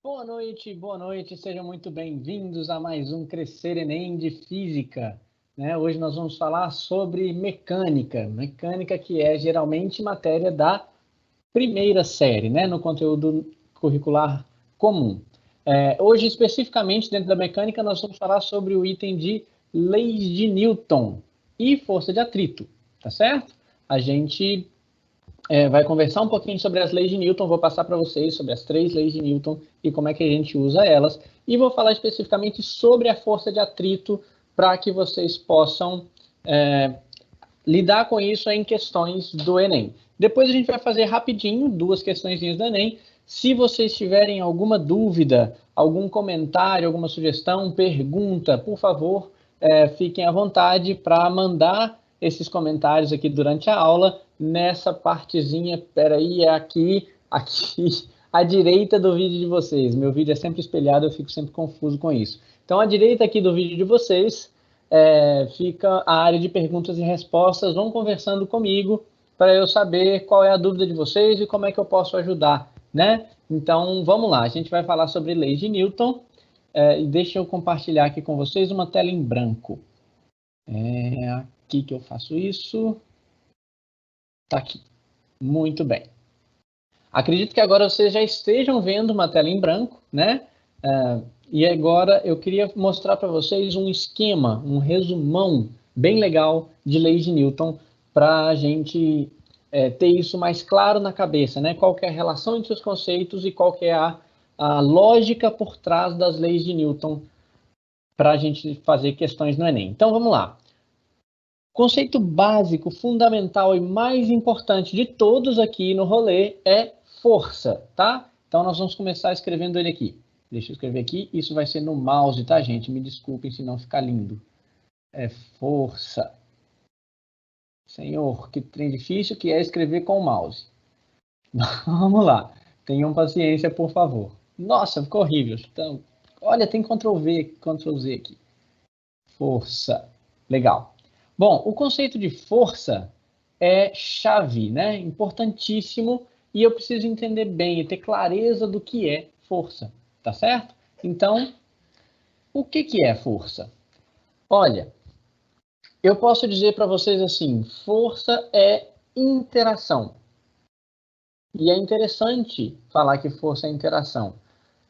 Boa noite, sejam muito bem-vindos a mais um Crescer Enem de Física. Hoje nós vamos falar sobre mecânica que é geralmente matéria da primeira série, no conteúdo curricular comum. Hoje, especificamente, dentro da mecânica, nós vamos falar sobre o item de leis de Newton e força de atrito, tá certo? A gente vai conversar um pouquinho sobre as leis de Newton, vou passar para vocês sobre as 3 leis de Newton e como é que a gente usa elas, e vou falar especificamente sobre a força de atrito para que vocês possam lidar com isso em questões do Enem. Depois a gente vai fazer rapidinho 2 questõezinhas do Enem. Se vocês tiverem alguma dúvida, algum comentário, alguma sugestão, pergunta, por favor, fiquem à vontade para mandar esses comentários aqui durante a aula, nessa partezinha, peraí, é aqui à direita do vídeo de vocês. Meu vídeo é sempre espelhado, eu fico sempre confuso com isso. Então, à direita aqui do vídeo de vocês, fica a área de perguntas e respostas. Vão conversando comigo para eu saber qual é a dúvida de vocês e como é que eu posso ajudar, Então, vamos lá. A gente vai falar sobre leis de Newton. E deixa eu compartilhar aqui com vocês uma tela em branco. Aqui que eu faço isso. Tá aqui. Muito bem. Acredito que agora vocês já estejam vendo uma tela em branco, e agora eu queria mostrar para vocês um esquema, um resumão bem legal de leis de Newton para a gente ter isso mais claro na cabeça, Qual que é a relação entre os conceitos e qual que é a lógica por trás das leis de Newton para a gente fazer questões no Enem. Então, vamos lá. Conceito básico, fundamental e mais importante de todos aqui no rolê é força, tá? Então, nós vamos começar escrevendo ele aqui. Deixa eu escrever aqui. Isso vai ser no mouse, tá, gente? Me desculpem se não ficar lindo. É força. Senhor, que trem difícil que é escrever com o mouse. Vamos lá. Tenham paciência, por favor. Nossa, ficou horrível. Então, olha, tem Ctrl V, Ctrl Z aqui. Força. Legal. Bom, o conceito de força é chave, Importantíssimo, e eu preciso entender bem e ter clareza do que é força, tá certo? Então, o que é força? Olha, eu posso dizer para vocês assim, força é interação. E é interessante falar que força é interação.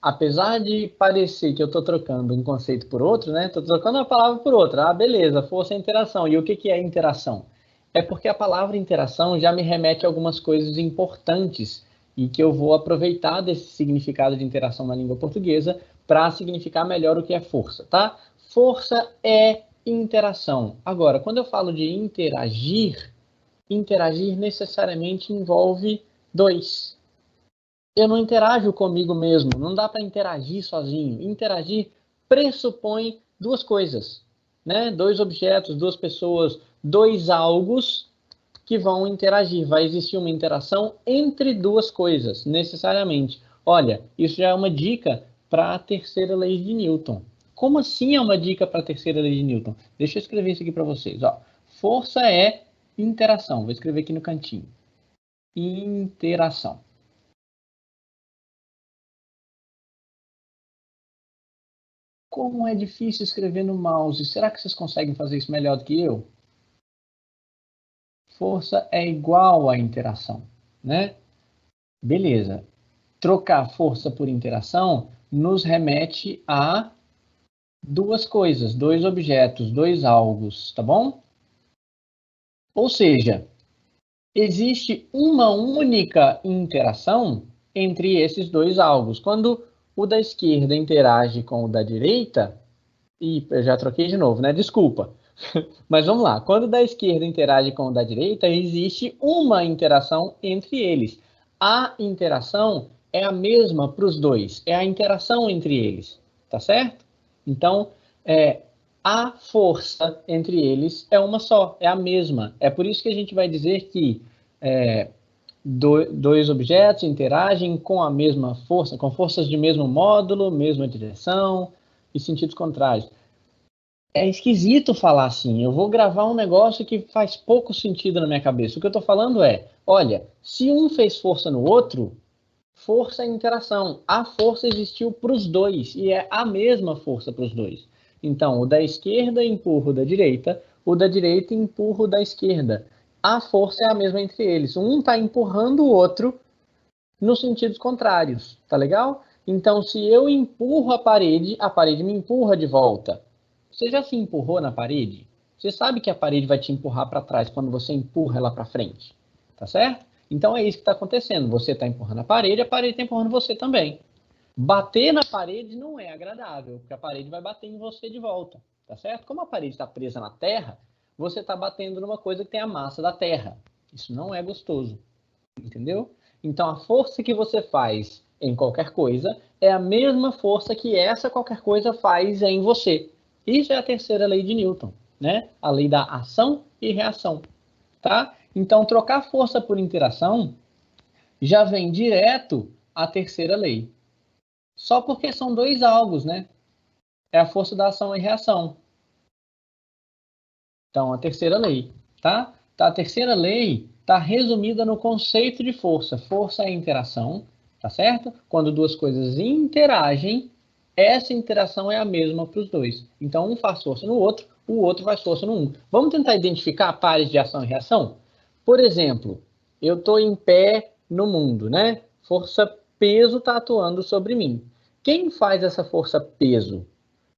Apesar de parecer que eu estou trocando um conceito por outro, Estou trocando uma palavra por outra. Ah, beleza, força é interação. E o que é interação? É porque a palavra interação já me remete a algumas coisas importantes e que eu vou aproveitar desse significado de interação na língua portuguesa para significar melhor o que é força, tá? Força é interação. Agora, quando eu falo de interagir, interagir necessariamente envolve 2. Eu não interajo comigo mesmo, não dá para interagir sozinho. Interagir pressupõe 2 coisas, 2 objetos, 2 pessoas, 2 algos que vão interagir. Vai existir uma interação entre 2 coisas, necessariamente. Olha, isso já é uma dica para a terceira lei de Newton. Como assim é uma dica para a terceira lei de Newton? Deixa eu escrever isso aqui para vocês. Força é interação. Vou escrever aqui no cantinho. Interação. Como é difícil escrever no mouse. Será que vocês conseguem fazer isso melhor do que eu? Força é igual a interação, Beleza. Trocar força por interação nos remete a 2 coisas, 2 objetos, 2 algos, tá bom? Ou seja, existe uma única interação entre esses 2 algos. Quando o da esquerda interage com o da direita, e eu já troquei de novo, Desculpa. Mas vamos lá. Quando o da esquerda interage com o da direita, existe uma interação entre eles. A interação é a mesma para os 2. É a interação entre eles. Tá certo? Então, a força entre eles é uma só. É a mesma. É por isso que a gente vai dizer que 2 objetos interagem com a mesma força, com forças de mesmo módulo, mesma direção e sentidos contrários. É esquisito falar assim. Eu vou gravar um negócio que faz pouco sentido na minha cabeça. O que eu estou falando é, olha, se um fez força no outro, Força é interação. A força existiu para os dois e é a mesma força para os dois. Então, o da esquerda empurra o da direita empurra o da esquerda. A força é a mesma entre eles. Um está empurrando o outro nos sentidos contrários, tá legal? Então, se eu empurro a parede me empurra de volta. Você já se empurrou na parede? Você sabe que a parede vai te empurrar para trás quando você empurra ela para frente, tá certo? Então é isso que está acontecendo. Você está empurrando a parede está empurrando você também. Bater na parede não é agradável, porque a parede vai bater em você de volta, tá certo? Como a parede está presa na terra, você está batendo numa coisa que tem a massa da terra. Isso não é gostoso, entendeu? Então a força que você faz em qualquer coisa é a mesma força que essa qualquer coisa faz em você. Isso é a terceira lei de Newton, né? A lei da ação e reação, tá? Então trocar força por interação já vem direto à terceira lei. Só porque são dois algos, né? É a força da ação e reação. Então, a terceira lei, tá? A terceira lei está resumida no conceito de força. Força é interação, tá certo? Quando duas coisas interagem, essa interação é a mesma para os dois. Então, um faz força no outro, o outro faz força no um. Vamos tentar identificar pares de ação e reação? Por exemplo, eu estou em pé no mundo, né? Força peso está atuando sobre mim. Quem faz essa força peso?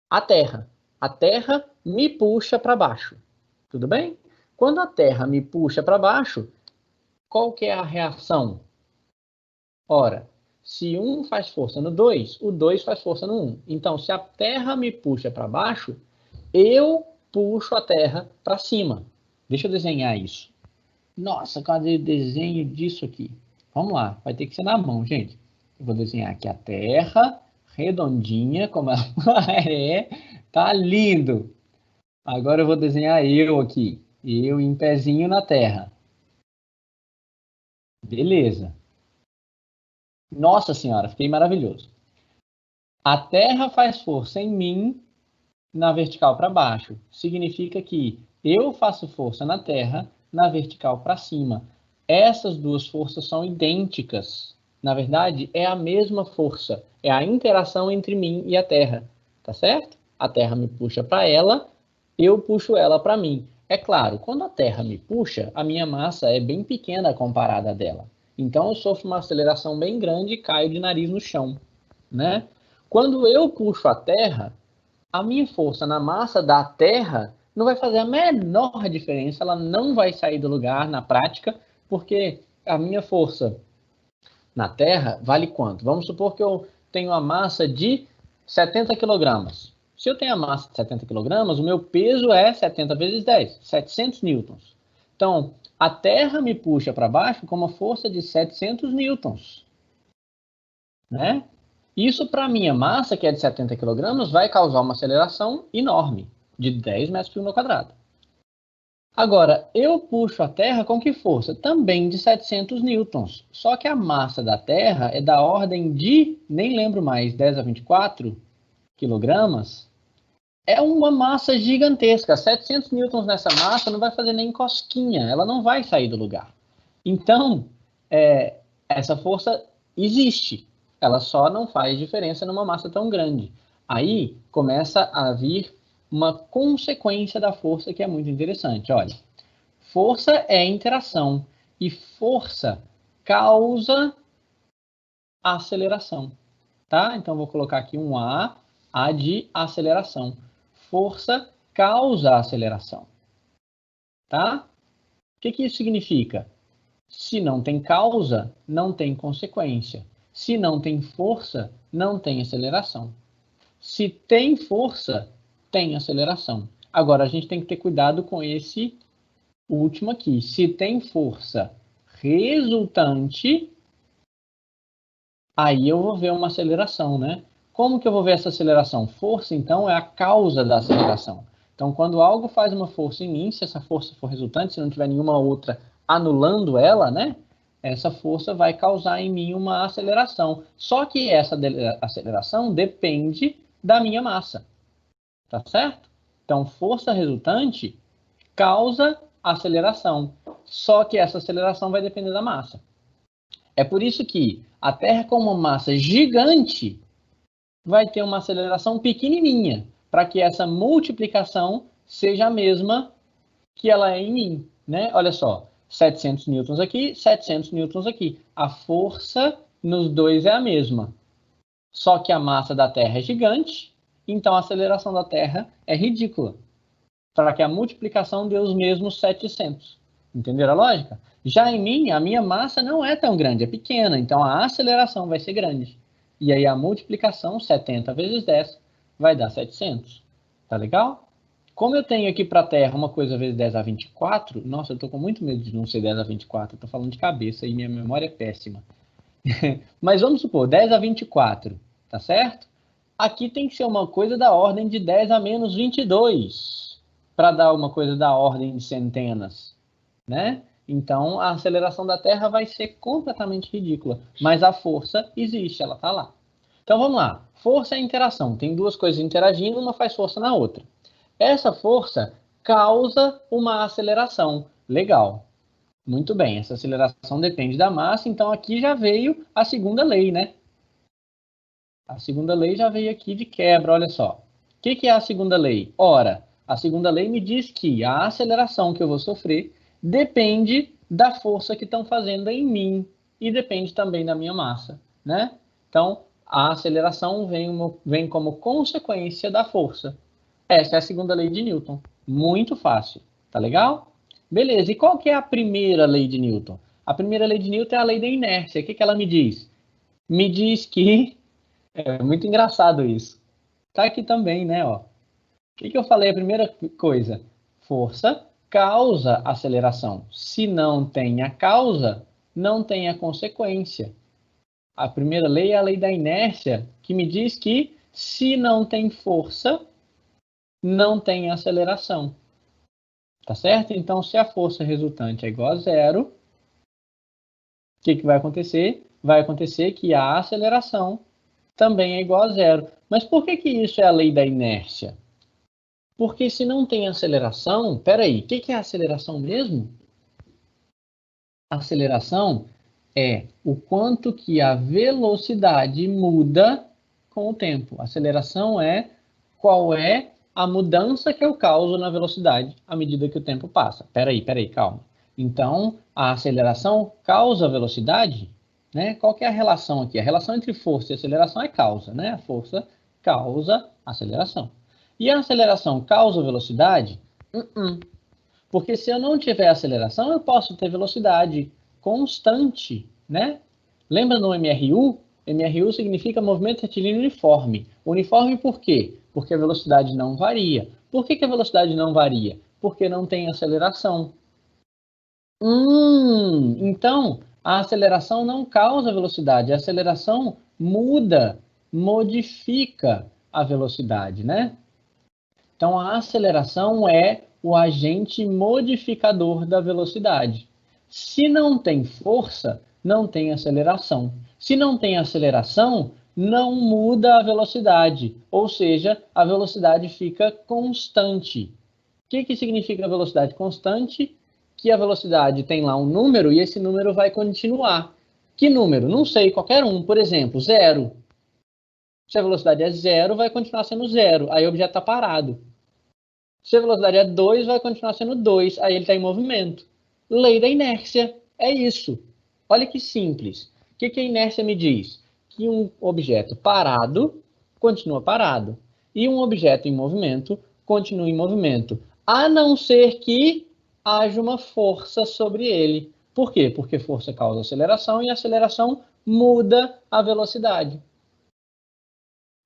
A Terra. A Terra me puxa para baixo. Tudo bem? Quando a Terra me puxa para baixo, qual que é a reação? Ora, se um faz força no 2, o 2 faz força no 1. Então, se a Terra me puxa para baixo, eu puxo a Terra para cima. Deixa eu desenhar isso. Nossa, cadê o desenho disso aqui? Vamos lá, vai ter que ser na mão, gente. Eu vou desenhar aqui a Terra, redondinha, como ela é. Tá lindo. Agora eu vou desenhar eu aqui. Eu em pezinho na Terra. Beleza. Nossa Senhora, fiquei maravilhoso. A Terra faz força em mim na vertical para baixo. Significa que eu faço força na Terra na vertical para cima. Essas duas forças são idênticas. Na verdade, é a mesma força. É a interação entre mim e a Terra. Tá certo? A Terra me puxa para ela, eu puxo ela para mim. É claro, quando a Terra me puxa, a minha massa é bem pequena comparada a dela. Então eu sofro uma aceleração bem grande e caio de nariz no chão, né? Quando eu puxo a Terra, a minha força na massa da Terra não vai fazer a menor diferença, ela não vai sair do lugar na prática, porque a minha força na Terra vale quanto? Vamos supor que eu tenho a massa de 70 quilogramas. Se eu tenho a massa de 70 quilogramas, o meu peso é 70 vezes 10, 700 newtons. Então, a Terra me puxa para baixo com uma força de 700 newtons, né? Isso para a minha massa, que é de 70 kg, vai causar uma aceleração enorme, de 10 metros por segundo quadrado. Agora, eu puxo a Terra com que força? Também de 700 newtons. Só que a massa da Terra é da ordem de, nem lembro mais, 10 a 24 quilogramas. É uma massa gigantesca. 700 newtons nessa massa não vai fazer nem cosquinha, ela não vai sair do lugar. Então, essa força existe, ela só não faz diferença numa massa tão grande. Aí começa a vir uma consequência da força que é muito interessante. Olha, força é interação e força causa aceleração, tá? Então vou colocar aqui um A de aceleração. Força causa aceleração, tá? O que isso significa? Se não tem causa, não tem consequência. Se não tem força, não tem aceleração. Se tem força, tem aceleração. Agora, a gente tem que ter cuidado com esse último aqui. Se tem força resultante, aí eu vou ver uma aceleração, né? Como que eu vou ver essa aceleração? Força, então, é a causa da aceleração. Então, quando algo faz uma força em mim, se essa força for resultante, se não tiver nenhuma outra anulando ela, né? Essa força vai causar em mim uma aceleração. Só que essa aceleração depende da minha massa, tá certo? Então, força resultante causa aceleração. Só que essa aceleração vai depender da massa. É por isso que a Terra, com uma massa gigante, vai ter uma aceleração pequenininha, para que essa multiplicação seja a mesma que ela é em mim, né? Olha só, 700 newtons aqui, 700 newtons aqui. A força nos dois é a mesma. Só que a massa da Terra é gigante, então a aceleração da Terra é ridícula, para que a multiplicação dê os mesmos 700. Entenderam a lógica? Já em mim, a minha massa não é tão grande, é pequena, então a aceleração vai ser grande. E aí a multiplicação, 70 vezes 10, vai dar 700. Tá legal? Como eu tenho aqui para a Terra uma coisa vezes 10 a 24, nossa, eu estou com muito medo de não ser 10 a 24, eu estou falando de cabeça e minha memória é péssima. Mas vamos supor, 10 a 24, tá certo? Aqui tem que ser uma coisa da ordem de 10 a menos 22, para dar uma coisa da ordem de centenas, né? Então, a aceleração da Terra vai ser completamente ridícula, mas a força existe, ela está lá. Então, vamos lá. Força é interação. Tem duas coisas interagindo, uma faz força na outra. Essa força causa uma aceleração. Legal. Muito bem, essa aceleração depende da massa, então aqui já veio a segunda lei, né? A segunda lei já veio aqui de quebra, olha só. O que é a segunda lei? Ora, a segunda lei me diz que a aceleração que eu vou sofrer depende da força que estão fazendo em mim e depende também da minha massa, né? Então, a aceleração vem como consequência da força. Essa é a segunda lei de Newton. Muito fácil, tá legal? Beleza, e qual que é a primeira lei de Newton? A primeira lei de Newton é a lei da inércia. O que ela me diz? Me diz que... É muito engraçado isso. Tá aqui também, né? Ó. O que eu falei? A primeira coisa, força causa aceleração. Se não tem a causa, não tem a consequência. A primeira lei é a lei da inércia, que me diz que se não tem força, não tem aceleração. Tá certo? Então, se a força resultante é igual a zero, o que vai acontecer? Vai acontecer que a aceleração também é igual a zero. Mas por que isso é a lei da inércia? Porque se não tem aceleração, peraí, o que é aceleração mesmo? Aceleração é o quanto que a velocidade muda com o tempo. Aceleração é qual é a mudança que eu causo na velocidade à medida que o tempo passa. Peraí, calma. Então, a aceleração causa velocidade, né? Qual que é a relação aqui? A relação entre força e aceleração é causa, né? A força causa aceleração. E a aceleração causa velocidade? Porque se eu não tiver aceleração, eu posso ter velocidade constante, né? Lembra no MRU? MRU significa movimento retilíneo uniforme. Uniforme por quê? Porque a velocidade não varia. Por que a velocidade não varia? Porque não tem aceleração. Então, a aceleração não causa velocidade. A aceleração muda, modifica a velocidade, né? Então, a aceleração é o agente modificador da velocidade. Se não tem força, não tem aceleração. Se não tem aceleração, não muda a velocidade, ou seja, a velocidade fica constante. O que significa velocidade constante? Que a velocidade tem lá um número e esse número vai continuar. Que número? Não sei, qualquer um. Por exemplo, zero. Se a velocidade é zero, vai continuar sendo zero. Aí o objeto está parado. Se a velocidade é 2, vai continuar sendo 2. Aí ele está em movimento. Lei da inércia. É isso. Olha que simples. O que a inércia me diz? Que um objeto parado continua parado. E um objeto em movimento continua em movimento. A não ser que haja uma força sobre ele. Por quê? Porque força causa aceleração e a aceleração muda a velocidade.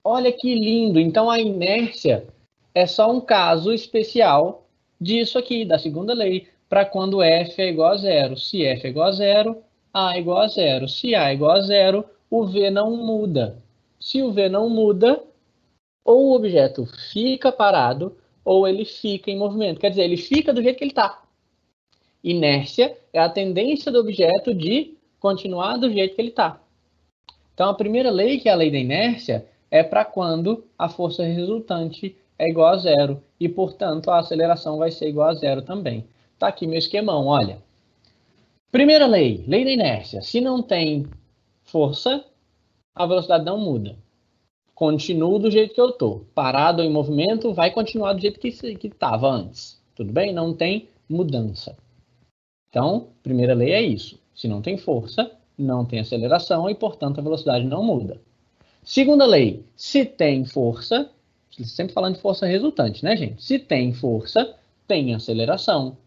Olha que lindo! Então a inércia é só um caso especial disso aqui, da segunda lei, para quando F é igual a zero. Se F é igual a zero, A é igual a zero. Se A é igual a zero, o V não muda. Se o V não muda, ou o objeto fica parado, ou ele fica em movimento. Quer dizer, ele fica do jeito que ele está. Inércia é a tendência do objeto de continuar do jeito que ele está. Então, a primeira lei, que é a lei da inércia, é para quando a força resultante é igual a zero. E, portanto, a aceleração vai ser igual a zero também. Está aqui meu esquemão, olha. Primeira lei, lei da inércia. Se não tem força, a velocidade não muda. Continuo do jeito que eu estou. Parado ou em movimento, vai continuar do jeito que estava antes. Tudo bem? Não tem mudança. Então, primeira lei é isso. Se não tem força, não tem aceleração e, portanto, a velocidade não muda. Segunda lei, se tem força, sempre falando de força resultante, né, gente? Se tem força, tem aceleração.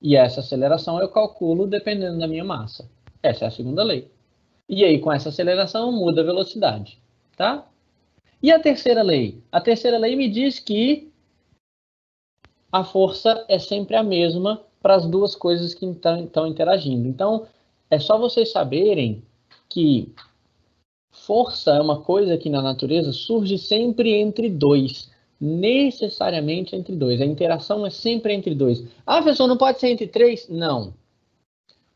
E essa aceleração eu calculo dependendo da minha massa. Essa é a segunda lei. E aí, com essa aceleração, muda a velocidade, tá? E a terceira lei? A terceira lei me diz que a força é sempre a mesma para as duas coisas que estão interagindo. Então, é só vocês saberem que força é uma coisa que na natureza surge sempre entre dois. Necessariamente entre dois. A interação é sempre entre dois. Ah, professor, não pode ser entre três? Não.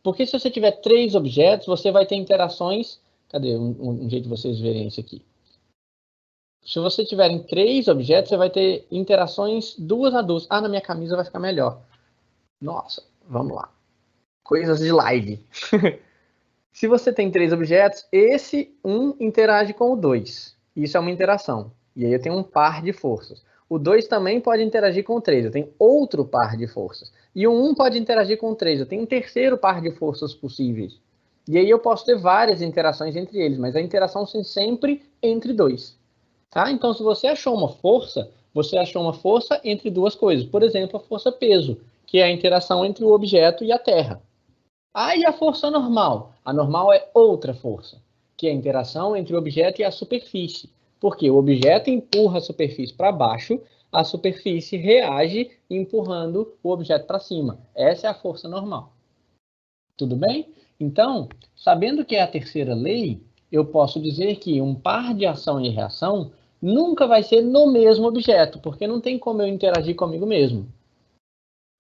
Porque se você tiver três objetos, você vai ter interações... Cadê um jeito de vocês verem isso aqui? Se você tiverem três objetos, você vai ter interações duas a duas. Ah, na minha camisa vai ficar melhor. Nossa, vamos lá. Coisas de live. Se você tem três objetos, esse um interage com o 2. Isso é uma interação. E aí eu tenho um par de forças. O 2 também pode interagir com o 3. Eu tenho outro par de forças. E o 1 pode interagir com o 3. Eu tenho um terceiro par de forças possíveis. E aí eu posso ter várias interações entre eles, mas a interação é sempre entre dois. Tá? Então, se você achou uma força, você achou uma força entre duas coisas. Por exemplo, a força peso, que é a interação entre o objeto e a Terra. Ah, e a força normal? A normal é outra força, que é a interação entre o objeto e a superfície. Porque o objeto empurra a superfície para baixo, a superfície reage empurrando o objeto para cima. Essa é a força normal. Tudo bem? Então, sabendo que é a terceira lei, eu posso dizer que um par de ação e reação nunca vai ser no mesmo objeto, porque não tem como eu interagir comigo mesmo.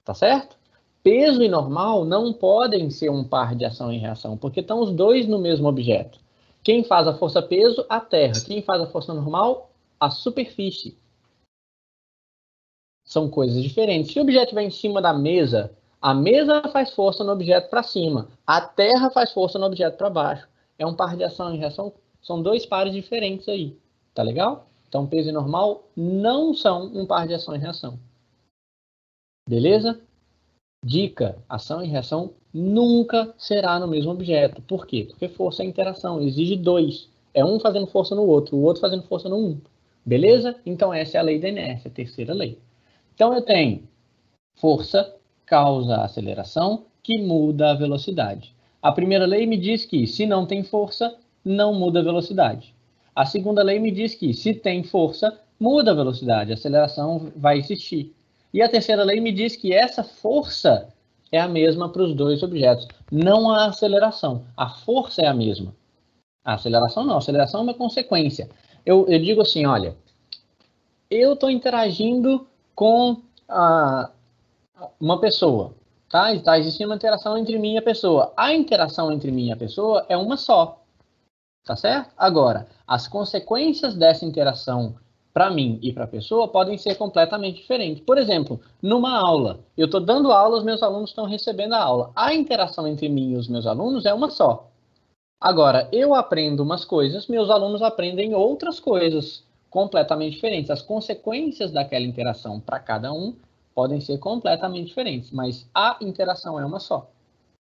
Tá certo? Peso e normal não podem ser um par de ação e reação, porque estão os dois no mesmo objeto. Quem faz a força peso? A Terra. Quem faz a força normal? A superfície. São coisas diferentes. Se o objeto estiver em cima da mesa, a mesa faz força no objeto para cima. A Terra faz força no objeto para baixo. É um par de ação e reação. São dois pares diferentes aí. Tá legal? Então, peso e normal não são um par de ação e reação. Beleza? Dica, ação e reação nunca será no mesmo objeto. Por quê? Porque força é interação, exige dois. É um fazendo força no outro, o outro fazendo força no um. Beleza? Então essa é a lei da inércia, a terceira lei. Então eu tenho força causa aceleração, que muda a velocidade. A primeira lei me diz que se não tem força, não muda a velocidade. A segunda lei me diz que se tem força, muda a velocidade, a aceleração vai existir. E a terceira lei me diz que essa força é a mesma para os dois objetos, não a aceleração. A força é a mesma. A aceleração não, a aceleração é uma consequência. Eu digo assim, olha, eu estou interagindo com uma pessoa, tá? Está existindo uma interação entre mim e a pessoa. A interação entre mim e a pessoa é uma só, tá certo? Agora, as consequências dessa interação para mim e para a pessoa podem ser completamente diferentes. Por exemplo, numa aula, eu estou dando aula, os meus alunos estão recebendo a aula. A interação entre mim e os meus alunos é uma só. Agora, eu aprendo umas coisas, meus alunos aprendem outras coisas completamente diferentes. As consequências daquela interação para cada um podem ser completamente diferentes, mas a interação é uma só.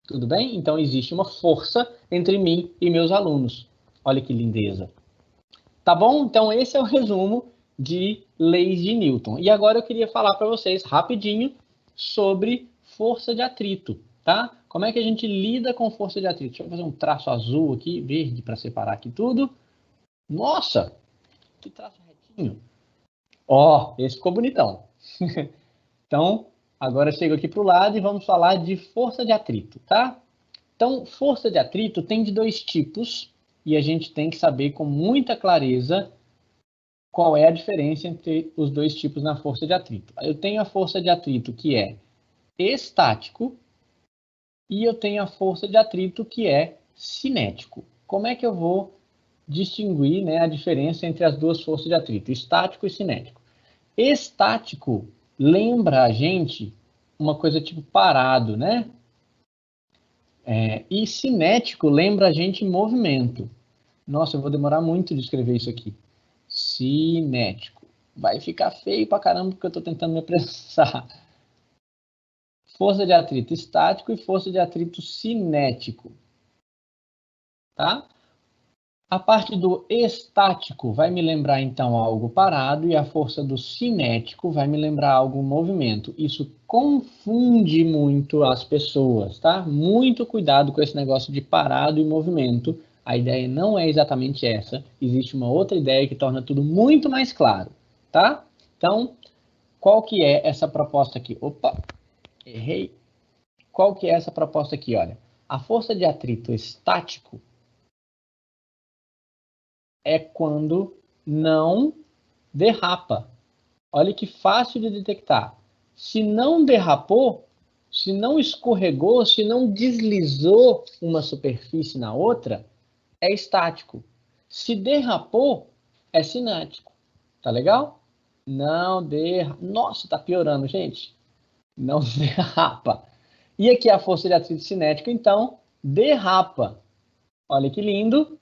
Tudo bem? Então, existe uma força entre mim e meus alunos. Olha que lindeza. Tá bom? Então, esse é o resumo de leis de Newton. E agora eu queria falar para vocês rapidinho sobre força de atrito, tá? Como é que a gente lida com força de atrito? Deixa eu fazer um traço azul aqui, verde, para separar aqui tudo. Nossa, que traço retinho. Ó, esse ficou bonitão. Então, agora eu chego aqui para o lado e vamos falar de força de atrito, tá? Então, força de atrito tem de dois tipos e a gente tem que saber com muita clareza qual é a diferença entre os dois tipos na força de atrito. Eu tenho a força de atrito que é estático e eu tenho a força de atrito que é cinético. Como é que eu vou distinguir, né, a diferença entre as duas forças de atrito, estático e cinético? Estático lembra a gente uma coisa tipo parado, né? E cinético lembra a gente em movimento. Nossa, eu vou demorar muito de escrever isso aqui. Cinético. Vai ficar feio pra caramba porque eu estou tentando me apressar. Força de atrito estático e força de atrito cinético. Tá? A parte do estático vai me lembrar, então, algo parado, e a força do cinético vai me lembrar algo em movimento. Isso confunde muito as pessoas, tá? Muito cuidado com esse negócio de parado e movimento. A ideia não é exatamente essa. Existe uma outra ideia que torna tudo muito mais claro, tá? Então, qual que é essa proposta aqui? Opa, errei. Qual que é essa proposta aqui? Olha, a força de atrito estático é quando não derrapa. Olha que fácil de detectar. Se não derrapou, se não escorregou, se não deslizou uma superfície na outra, é estático. Se derrapou, é cinético. Tá legal? Não derrapa. Nossa, tá piorando, gente. Não derrapa. E aqui a força de atrito cinético, então, derrapa. Olha que lindo.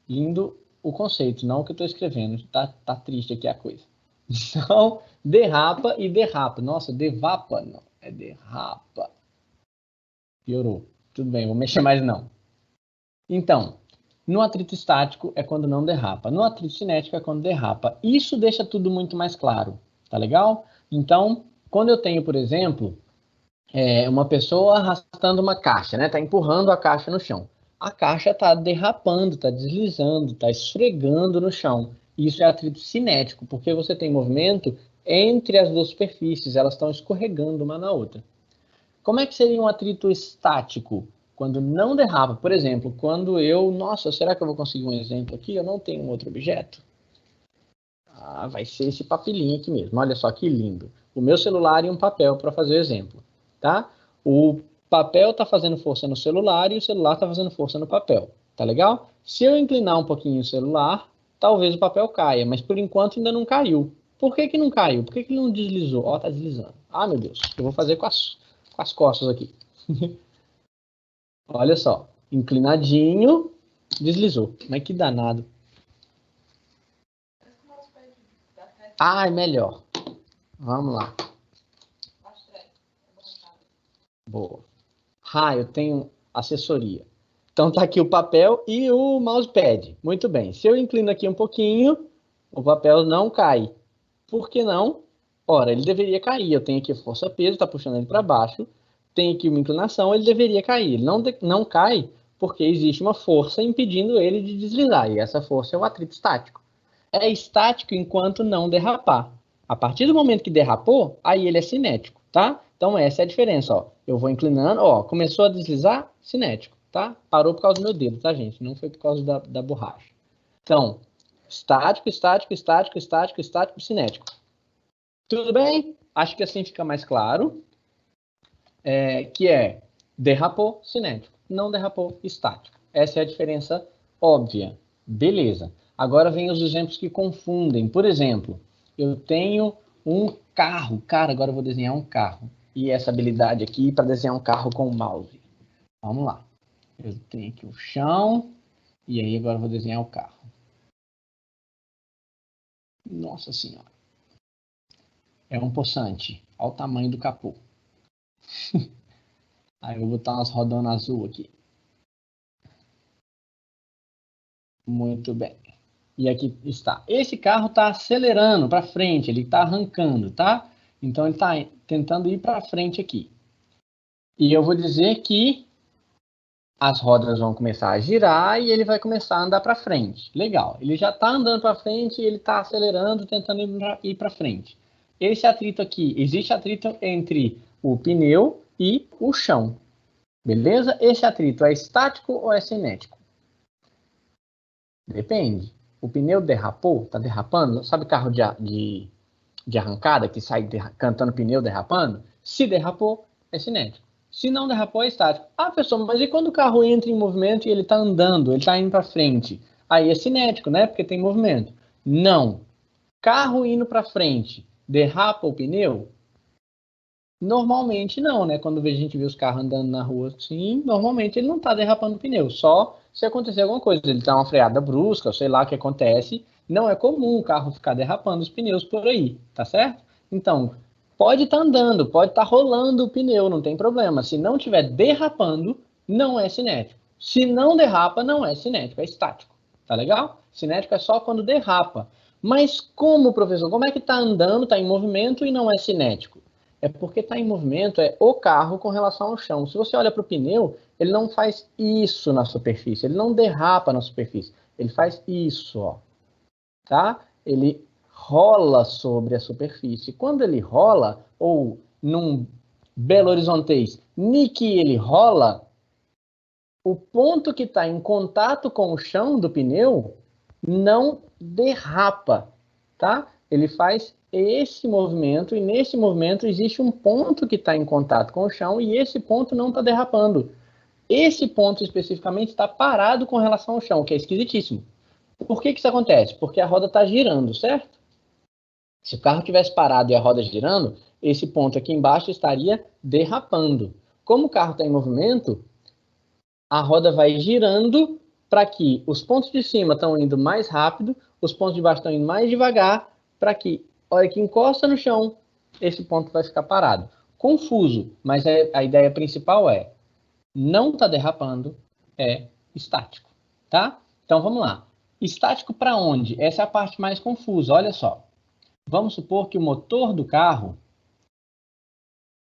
Lindo o conceito, não o que eu estou escrevendo. Tá triste aqui a coisa. Então, derrapa e derrapa. Nossa, devapa, não. É derrapa. Piorou. Tudo bem, vou mexer mais não. Então, no atrito estático é quando não derrapa. No atrito cinético é quando derrapa. Isso deixa tudo muito mais claro. Tá legal? Então, quando eu tenho, por exemplo, uma pessoa arrastando uma caixa, né? Tá empurrando a caixa no chão. A caixa está derrapando, está deslizando, está esfregando no chão. Isso é atrito cinético, porque você tem movimento entre as duas superfícies, elas estão escorregando uma na outra. Como é que seria um atrito estático? Quando não derrapa, por exemplo, quando eu... Nossa, será que eu vou conseguir um exemplo aqui? Eu não tenho um outro objeto. Vai ser esse papelinho aqui mesmo. Olha só que lindo. O meu celular e um papel para fazer o exemplo. Tá? O papel está fazendo força no celular e o celular está fazendo força no papel. Tá legal? Se eu inclinar um pouquinho o celular, talvez o papel caia, mas por enquanto ainda não caiu. Por que não caiu? Por que ele não deslizou? Ó, tá deslizando. Ah, meu Deus. Eu vou fazer com as costas aqui. Olha só. Inclinadinho, deslizou. Mas que danado. É melhor. Vamos lá. Boa. Eu tenho assessoria. Então tá aqui o papel e o mousepad. Muito bem. Se eu inclino aqui um pouquinho, o papel não cai. Por que não? Ora, ele deveria cair. Eu tenho aqui força-peso, está puxando ele para baixo. Tem aqui uma inclinação, ele deveria cair. Ele não cai porque existe uma força impedindo ele de deslizar. E essa força é o atrito estático. É estático enquanto não derrapar. A partir do momento que derrapou, aí ele é cinético, tá? Então essa é a diferença, ó. Eu vou inclinando, ó, começou a deslizar, cinético, tá? Parou por causa do meu dedo, tá, gente? Não foi por causa da borracha. Então, estático, estático, estático, estático, estático, cinético. Tudo bem? Acho que assim fica mais claro. Que é derrapou, cinético. Não derrapou, estático. Essa é a diferença óbvia. Beleza. Agora vem os exemplos que confundem. Por exemplo, eu tenho um carro. Cara, agora eu vou desenhar um carro. E essa habilidade aqui para desenhar um carro com o mouse. Vamos lá. Eu tenho aqui o chão. E aí agora eu vou desenhar o carro. Nossa Senhora. É um poçante. Olha o tamanho do capô. Aí eu vou botar umas rodonas azul aqui. Muito bem. E aqui está. Esse carro está acelerando para frente, ele está arrancando, tá? Então ele está tentando ir para frente aqui. E eu vou dizer que as rodas vão começar a girar e ele vai começar a andar para frente. Legal. Ele já está andando para frente e ele está acelerando, tentando ir para frente. Esse atrito aqui, existe atrito entre o pneu e o chão. Beleza? Esse atrito é estático ou é cinético? Depende. O pneu derrapou, tá derrapando. Sabe carro de arrancada que sai cantando pneu derrapando? Se derrapou, é cinético. Se não derrapou, é estático. Pessoal, mas e quando o carro entra em movimento e ele está andando, ele está indo para frente? Aí é cinético, né? Porque tem movimento. Não. Carro indo para frente, derrapa o pneu? Normalmente não, né? Quando a gente vê os carros andando na rua assim, normalmente ele não está derrapando o pneu, só se acontecer alguma coisa, ele dá uma freada brusca, sei lá o que acontece, não é comum o carro ficar derrapando os pneus por aí, tá certo? Então, pode estar andando, pode estar rolando o pneu, não tem problema. Se não estiver derrapando, não é cinético. Se não derrapa, não é cinético, é estático, tá legal? Cinético é só quando derrapa. Mas como, professor? Como é que está andando, está em movimento e não é cinético? É porque está em movimento, é o carro com relação ao chão. Se você olha para o pneu, ele não faz isso na superfície, ele não derrapa na superfície, ele faz isso, ó, tá? Ele rola sobre a superfície. Quando ele rola, ou num Belo Horizontês, ni que ele rola, o ponto que está em contato com o chão do pneu não derrapa, tá? Ele faz esse movimento, e nesse movimento existe um ponto que está em contato com o chão, e esse ponto não está derrapando. Esse ponto especificamente está parado com relação ao chão, o que é esquisitíssimo. Por que isso acontece? Porque a roda está girando, certo? Se o carro tivesse parado e a roda girando, esse ponto aqui embaixo estaria derrapando. Como o carro está em movimento, a roda vai girando para que os pontos de cima estão indo mais rápido, os pontos de baixo estão indo mais devagar, para que, a hora que encosta no chão, esse ponto vai ficar parado. Confuso, mas a ideia principal é, não está derrapando, é estático, tá? Então, vamos lá. Estático para onde? Essa é a parte mais confusa, olha só. Vamos supor que o motor do carro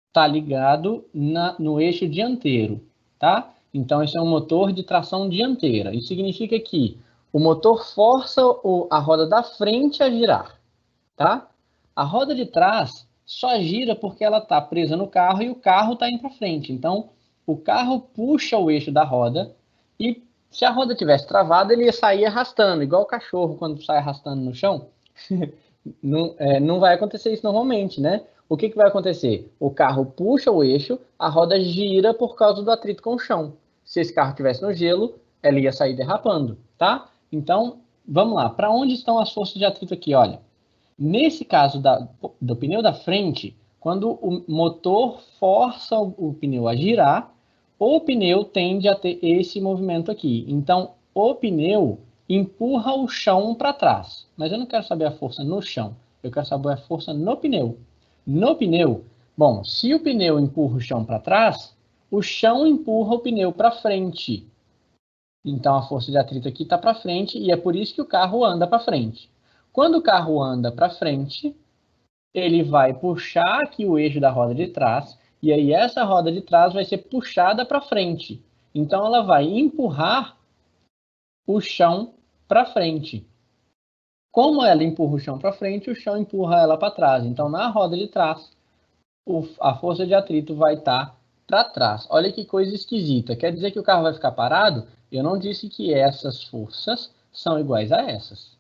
está ligado no eixo dianteiro, tá? Então, esse é um motor de tração dianteira. Isso significa que o motor força a roda da frente a girar, tá? A roda de trás só gira porque ela está presa no carro e o carro está indo para frente. Então, o carro puxa o eixo da roda e se a roda tivesse travada, ele ia sair arrastando, igual o cachorro quando sai arrastando no chão. Não vai acontecer isso normalmente, né? O que vai acontecer? O carro puxa o eixo, a roda gira por causa do atrito com o chão. Se esse carro estivesse no gelo, ela ia sair derrapando, tá? Então, vamos lá. Para onde estão as forças de atrito aqui? Olha, nesse caso do pneu da frente, quando o motor força o pneu a girar, o pneu tende a ter esse movimento aqui. Então, o pneu empurra o chão para trás. Mas eu não quero saber a força no chão, eu quero saber a força no pneu. No pneu, bom, se o pneu empurra o chão para trás, o chão empurra o pneu para frente. Então, a força de atrito aqui está para frente e é por isso que o carro anda para frente. Quando o carro anda para frente, ele vai puxar aqui o eixo da roda de trás, e aí essa roda de trás vai ser puxada para frente. Então, ela vai empurrar o chão para frente. Como ela empurra o chão para frente, o chão empurra ela para trás. Então, na roda de trás, a força de atrito vai estar para trás. Olha que coisa esquisita. Quer dizer que o carro vai ficar parado? Eu não disse que essas forças são iguais a essas.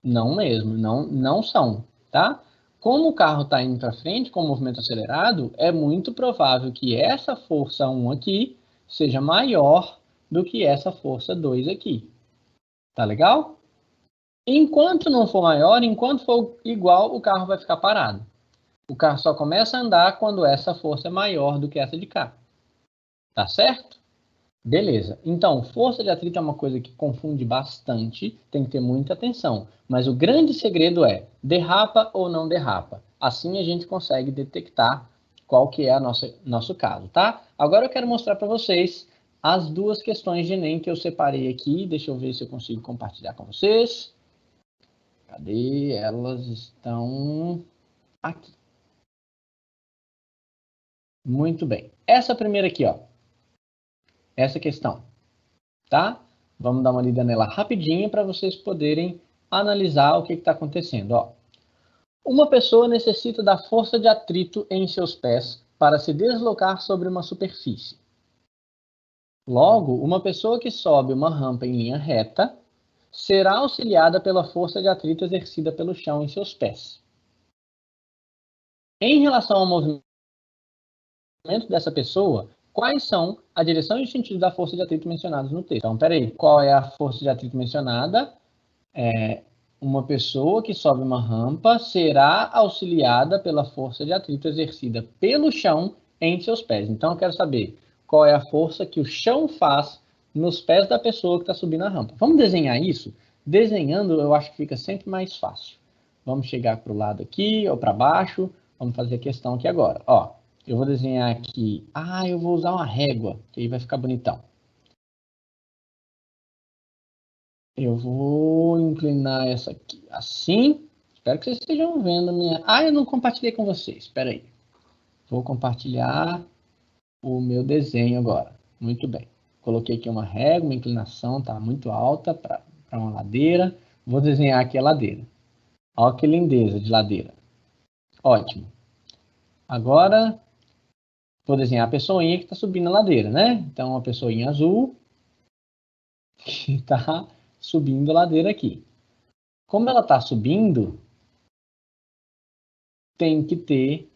Não mesmo, não são, tá? Como o carro está indo para frente com o movimento acelerado, é muito provável que essa força 1 aqui seja maior do que essa força 2 aqui. Tá legal? Enquanto não for maior, enquanto for igual, o carro vai ficar parado. O carro só começa a andar quando essa força é maior do que essa de cá. Tá certo? Beleza. Então, força de atrito é uma coisa que confunde bastante, tem que ter muita atenção. Mas o grande segredo é, derrapa ou não derrapa? Assim a gente consegue detectar qual que é nosso caso, tá? Agora eu quero mostrar para vocês as duas questões de Enem que eu separei aqui. Deixa eu ver se eu consigo compartilhar com vocês. Cadê? Elas estão aqui. Muito bem. Essa primeira aqui, ó. Essa questão, tá? Vamos dar uma lida nela rapidinho para vocês poderem analisar o que está acontecendo, ó. Uma pessoa necessita da força de atrito em seus pés para se deslocar sobre uma superfície. Logo, uma pessoa que sobe uma rampa em linha reta será auxiliada pela força de atrito exercida pelo chão em seus pés. Em relação ao movimento dessa pessoa, quais são a direção e o sentido da força de atrito mencionados no texto? Então, peraí, qual é a força de atrito mencionada? Uma pessoa que sobe uma rampa será auxiliada pela força de atrito exercida pelo chão em seus pés. Então, eu quero saber qual é a força que o chão faz nos pés da pessoa que está subindo a rampa. Vamos desenhar isso? Desenhando, eu acho que fica sempre mais fácil. Vamos chegar para o lado aqui ou para baixo. Vamos fazer a questão aqui agora. Ó, eu vou desenhar aqui. Ah, eu vou usar uma régua, que aí vai ficar bonitão. Eu vou inclinar essa aqui assim. Espero que vocês estejam vendo a minha... Ah, eu não compartilhei com vocês. Espera aí. Vou compartilhar o meu desenho agora. Muito bem. Coloquei aqui uma régua, uma inclinação, tá muito alta para uma ladeira. Vou desenhar aqui a ladeira. Olha que lindeza de ladeira. Ótimo. Agora, vou desenhar a pessoinha que está subindo a ladeira, né? Então, a pessoinha azul que está subindo a ladeira aqui. Como ela está subindo, tem que ter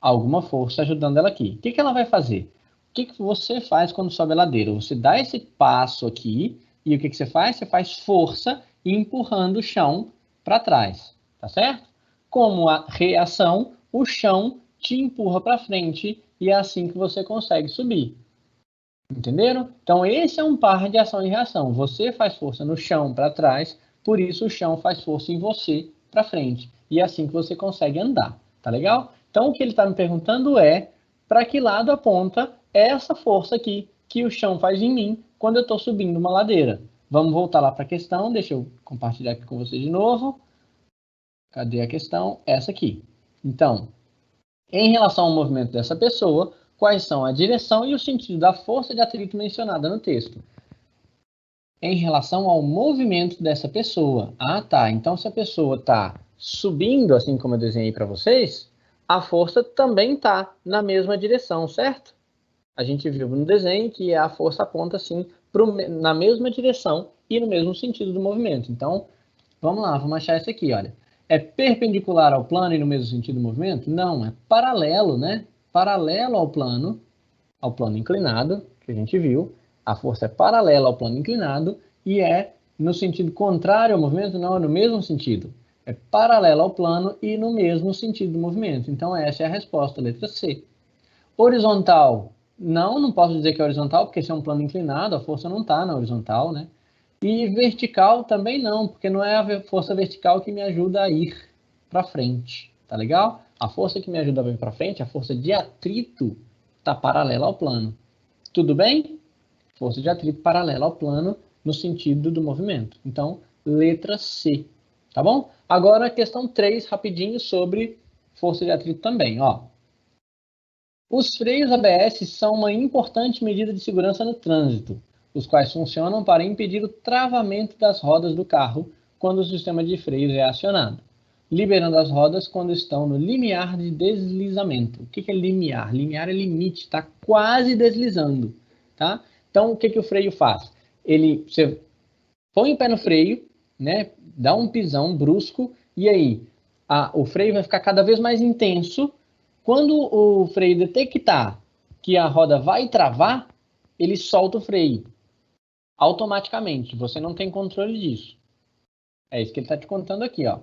alguma força ajudando ela aqui. O que ela vai fazer? O que você faz quando sobe a ladeira? Você dá esse passo aqui e o que você faz? Você faz força empurrando o chão para trás, tá certo? Como a reação, o chão te empurra para frente e é assim que você consegue subir. Entenderam? Então, esse é um par de ação e reação. Você faz força no chão para trás, por isso o chão faz força em você para frente. E é assim que você consegue andar. Tá legal? Então, o que ele está me perguntando é para que lado aponta essa força aqui que o chão faz em mim quando eu estou subindo uma ladeira. Vamos voltar lá para a questão. Deixa eu compartilhar aqui com vocês de novo. Cadê a questão? Essa aqui. Então, em relação ao movimento dessa pessoa, quais são a direção e o sentido da força de atrito mencionada no texto? Em relação ao movimento dessa pessoa. Ah, tá. Então, se a pessoa está subindo, assim como eu desenhei para vocês, a força também está na mesma direção, certo? A gente viu no desenho que a força aponta, assim, na mesma direção e no mesmo sentido do movimento. Então, vamos lá, vamos achar isso aqui, olha. É perpendicular ao plano e no mesmo sentido do movimento? Não, é paralelo, né? Paralelo ao plano inclinado, que a gente viu. A força é paralela ao plano inclinado e é no sentido contrário ao movimento? Não, é no mesmo sentido. É paralelo ao plano e no mesmo sentido do movimento. Então, essa é a resposta, letra C. Horizontal? Não, não posso dizer que é horizontal, porque se é um plano inclinado, a força não está na horizontal, né? E vertical também não, porque não é a força vertical que me ajuda a ir para frente, tá legal? A força que me ajuda a ir para frente, a força de atrito, está paralela ao plano. Tudo bem? Força de atrito paralela ao plano no sentido do movimento. Então, letra C, tá bom? Agora, a questão 3, rapidinho, sobre força de atrito também, ó. Os freios ABS são uma importante medida de segurança no trânsito, os quais funcionam para impedir o travamento das rodas do carro quando o sistema de freios é acionado, liberando as rodas quando estão no limiar de deslizamento. O que é limiar? Limiar é limite, está quase deslizando, tá? Então, o que o freio faz? Você põe o pé no freio, né? Dá um pisão brusco e aí o freio vai ficar cada vez mais intenso. Quando o freio detectar que a roda vai travar, ele solta o freio automaticamente. Você não tem controle disso. É isso que ele está te contando aqui, ó.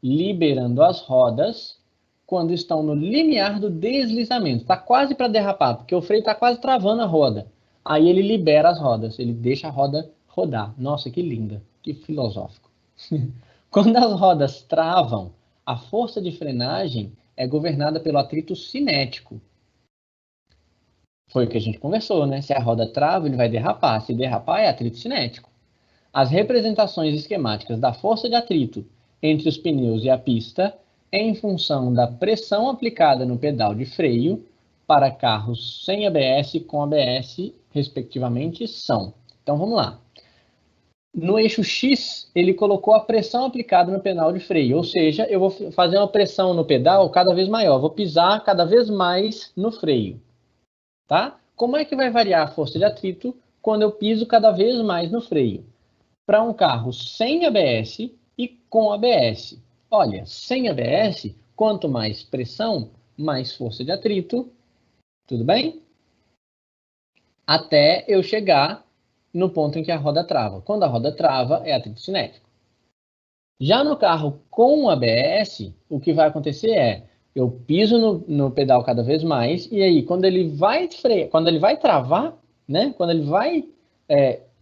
Liberando as rodas quando estão no limiar do deslizamento. Está quase para derrapar, porque o freio está quase travando a roda. Aí ele libera as rodas, ele deixa a roda rodar. Nossa, que linda, que filosófico. Quando as rodas travam, a força de frenagem é governada pelo atrito cinético. Foi o que a gente conversou, né? Se a roda trava, ele vai derrapar. Se derrapar, é atrito cinético. As representações esquemáticas da força de atrito entre os pneus e a pista é em função da pressão aplicada no pedal de freio para carros sem ABS e com ABS, respectivamente, são. Então, vamos lá. No eixo X, ele colocou a pressão aplicada no pedal de freio, ou seja, eu vou fazer uma pressão no pedal cada vez maior, vou pisar cada vez mais no freio, tá? Como é que vai variar a força de atrito quando eu piso cada vez mais no freio? Para um carro sem ABS e com ABS. Olha, sem ABS, quanto mais pressão, mais força de atrito, tudo bem? Até eu chegar no ponto em que a roda trava. Quando a roda trava, é atrito cinético. Já no carro com ABS, o que vai acontecer é, eu piso no pedal cada vez mais, e aí quando ele vai frear, quando ele vai travar, né? Quando ele vai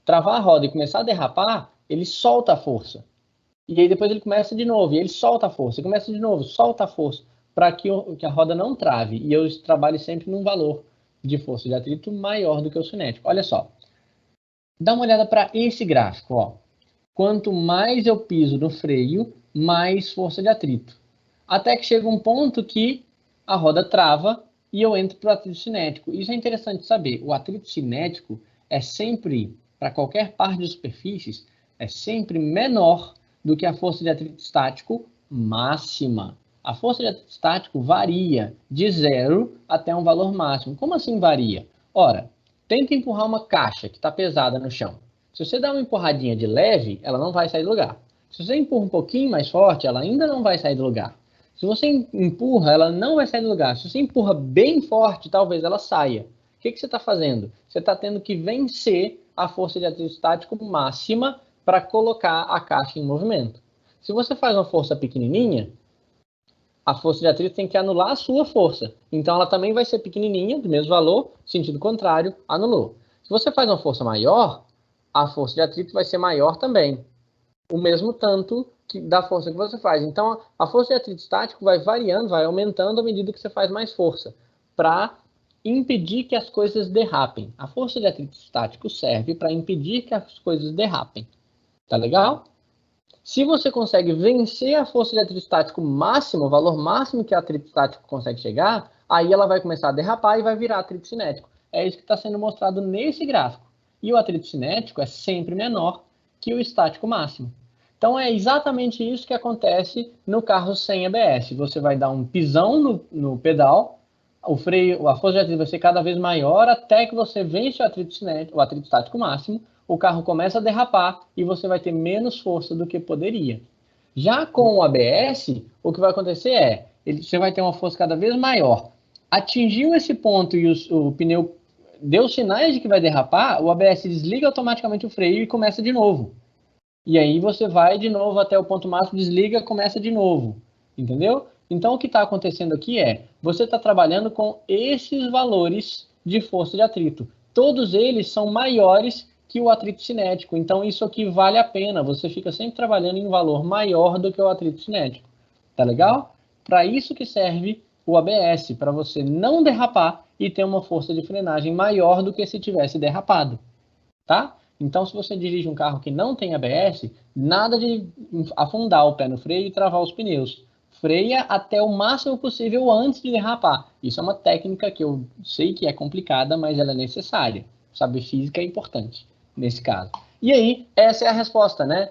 travar a roda e começar a derrapar, ele solta a força. E aí depois ele começa de novo, e ele solta a força, e começa de novo, solta a força, para que a roda não trave. E eu trabalho sempre num valor de força de atrito maior do que o cinético. Olha só, dá uma olhada para esse gráfico, ó. Quanto mais eu piso no freio, mais força de atrito. Até que chega um ponto que a roda trava e eu entro para o atrito cinético. Isso é interessante saber. O atrito cinético é sempre, para qualquer par de superfícies, é sempre menor do que a força de atrito estático máxima. A força de atrito estático varia de 0 até um valor máximo. Como assim varia? Ora, tenta empurrar uma caixa que está pesada no chão. Se você dá uma empurradinha de leve, ela não vai sair do lugar. Se você empurra um pouquinho mais forte, ela ainda não vai sair do lugar. Se você empurra, ela não vai sair do lugar. Se você empurra bem forte, talvez ela saia. O que você está fazendo? Você está tendo que vencer a força de atrito estático máxima para colocar a caixa em movimento. Se você faz uma força pequenininha, a força de atrito tem que anular a sua força. Então, ela também vai ser pequenininha, do mesmo valor, sentido contrário, anulou. Se você faz uma força maior, a força de atrito vai ser maior também. O mesmo tanto da força que você faz. Então, a força de atrito estático vai variando, vai aumentando à medida que você faz mais força, para impedir que as coisas derrapem. A força de atrito estático serve para impedir que as coisas derrapem. Tá legal? Se você consegue vencer a força de atrito estático máximo, o valor máximo que o atrito estático consegue chegar, aí ela vai começar a derrapar e vai virar atrito cinético. É isso que está sendo mostrado nesse gráfico. E o atrito cinético é sempre menor que o estático máximo. Então é exatamente isso que acontece no carro sem ABS. Você vai dar um pisão no pedal, o freio, a força de atrito vai ser cada vez maior até que você vence o atrito cinético, o atrito estático máximo, o carro começa a derrapar e você vai ter menos força do que poderia. Já com o ABS, o que vai acontecer é, você vai ter uma força cada vez maior. Atingiu esse ponto e o pneu deu sinais de que vai derrapar, o ABS desliga automaticamente o freio e começa de novo. E aí você vai de novo até o ponto máximo, desliga, começa de novo. Entendeu? Então, o que está acontecendo aqui é, você está trabalhando com esses valores de força de atrito. Todos eles são maiores que o atrito cinético. Então, isso aqui vale a pena. Você fica sempre trabalhando em um valor maior do que o atrito cinético. Tá legal? Para isso que serve o ABS, para você não derrapar e ter uma força de frenagem maior do que se tivesse derrapado. Tá? Então, se você dirige um carro que não tem ABS, nada de afundar o pé no freio e travar os pneus. Freia até o máximo possível antes de derrapar. Isso é uma técnica que eu sei que é complicada, mas ela é necessária. Saber física é importante nesse caso. E aí, essa é a resposta, né?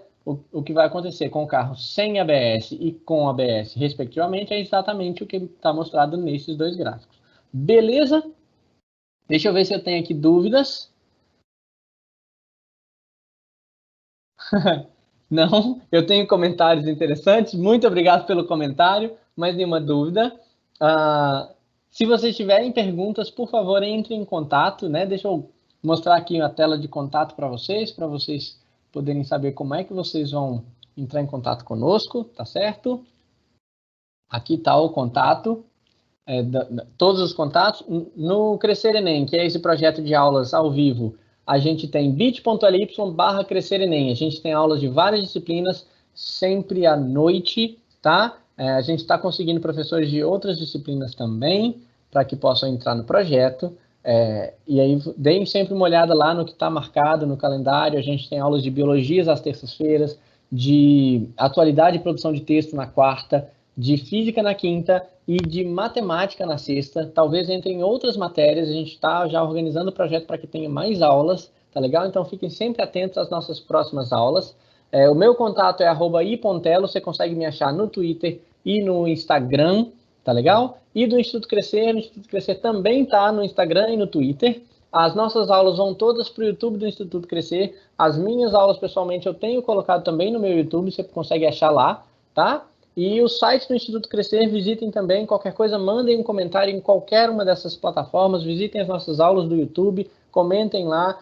O que vai acontecer com o carro sem ABS e com ABS, respectivamente, é exatamente o que está mostrado nesses dois gráficos. Beleza? Deixa eu ver se eu tenho aqui dúvidas. Não, eu tenho comentários interessantes. Muito obrigado pelo comentário. Mais nenhuma dúvida. Se vocês tiverem perguntas, por favor, entrem em contato, né? Deixa eu mostrar aqui a tela de contato para vocês poderem saber como é que vocês vão entrar em contato conosco, tá certo? Aqui está o contato, todos os contatos. No Crescer Enem, que é esse projeto de aulas ao vivo, a gente tem bit.ly/crescerenem. A gente tem aulas de várias disciplinas, sempre à noite, tá? A gente está conseguindo professores de outras disciplinas também, para que possam entrar no projeto. E aí, deem sempre uma olhada lá no que está marcado no calendário. A gente tem aulas de biologias às terças-feiras, de atualidade e produção de texto na quarta, de física na quinta e de matemática na sexta. Talvez entre em outras matérias, a gente está já organizando o projeto para que tenha mais aulas, tá legal? Então fiquem sempre atentos às nossas próximas aulas. O meu contato é @ipontelo, você consegue me achar no Twitter e no Instagram, tá legal? E do Instituto Crescer, o Instituto Crescer também está no Instagram e no Twitter. As nossas aulas vão todas para o YouTube do Instituto Crescer. As minhas aulas, pessoalmente, eu tenho colocado também no meu YouTube, você consegue achar lá, tá? E o site do Instituto Crescer, visitem também. Qualquer coisa, mandem um comentário em qualquer uma dessas plataformas. Visitem as nossas aulas do YouTube, comentem lá,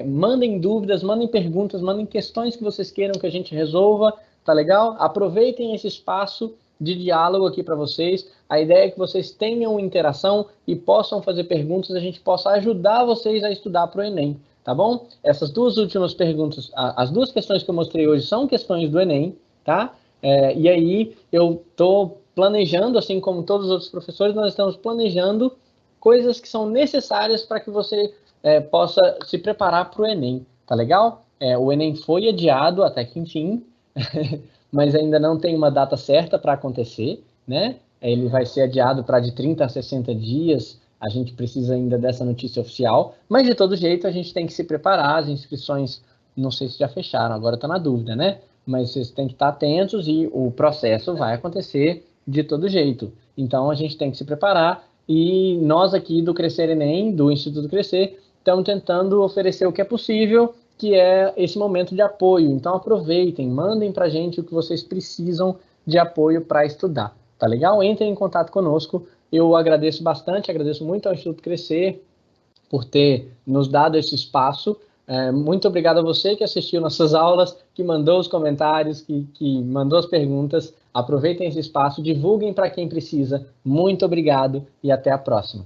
mandem dúvidas, mandem perguntas, mandem questões que vocês queiram que a gente resolva. tá legal? Aproveitem esse espaço de diálogo aqui para vocês. A ideia é que vocês tenham interação e possam fazer perguntas, a gente possa ajudar vocês a estudar para o Enem, tá bom? Essas duas últimas perguntas, as duas questões que eu mostrei hoje são questões do Enem, tá? E aí eu estou planejando, assim como todos os outros professores, nós estamos planejando coisas que são necessárias para que você possa se preparar para o Enem, tá legal? O Enem foi adiado até que enfim, mas ainda não tem uma data certa para acontecer, né? Ele vai ser adiado para de 30 a 60 dias, a gente precisa ainda dessa notícia oficial, mas de todo jeito a gente tem que se preparar, as inscrições, não sei se já fecharam, agora está na dúvida, né? Mas vocês têm que estar atentos e o processo vai acontecer de todo jeito. Então a gente tem que se preparar e nós aqui do Crescer Enem, do Instituto Crescer, estamos tentando oferecer o que é possível, que é esse momento de apoio. Então aproveitem, mandem para a gente o que vocês precisam de apoio para estudar, tá legal? Entrem em contato conosco, eu agradeço bastante, agradeço muito ao Instituto Crescer por ter nos dado esse espaço. Muito obrigado a você que assistiu nossas aulas, que mandou os comentários, que mandou as perguntas. Aproveitem esse espaço, divulguem para quem precisa. Muito obrigado e até a próxima.